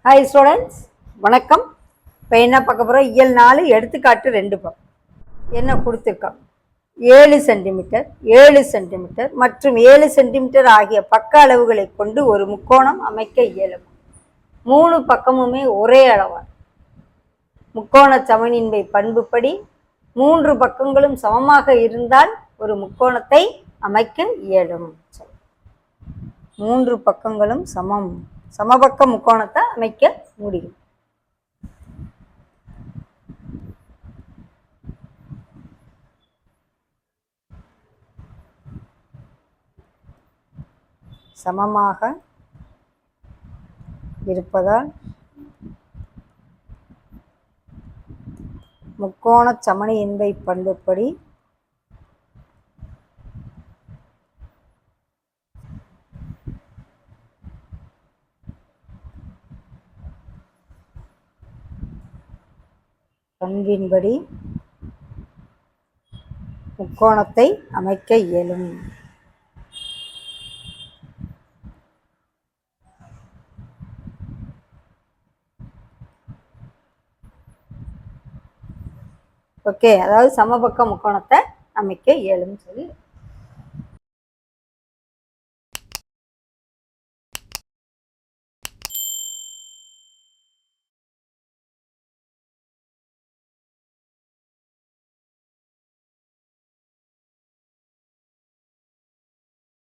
Hi students, வணக்கம். இப்போ என்ன பார்க்க போகிறோம்? இயல் 4 எடுத்துக்காட்டு 2 பார்ப்போம். என்ன கொடுத்துருக்கோம்? 7 சென்டிமீட்டர் 7 சென்டிமீட்டர் மற்றும் 7 சென்டிமீட்டர் ஆகிய பக்க அளவுகளை கொண்டு ஒரு முக்கோணம் அமைக்க இயலும். 3 பக்கமுமே ஒரே அளவார். முக்கோண சமனின்மை பண்புப்படி 3 பக்கங்களும் சமமாக இருந்தால் ஒரு முக்கோணத்தை அமைக்க இயலும். 3 பக்கங்களும் சமபக்க முக்கோணத்தை அமைக்க முடியும். சமமாக இருப்பதால் முக்கோண சமனின்மை பண்புப்படி பண்பின்படி முக்கோணத்தை அமைக்க இயலும். ஓகே, அதாவது சமபக்க முக்கோணத்தை அமைக்க இயலும் சொல்லி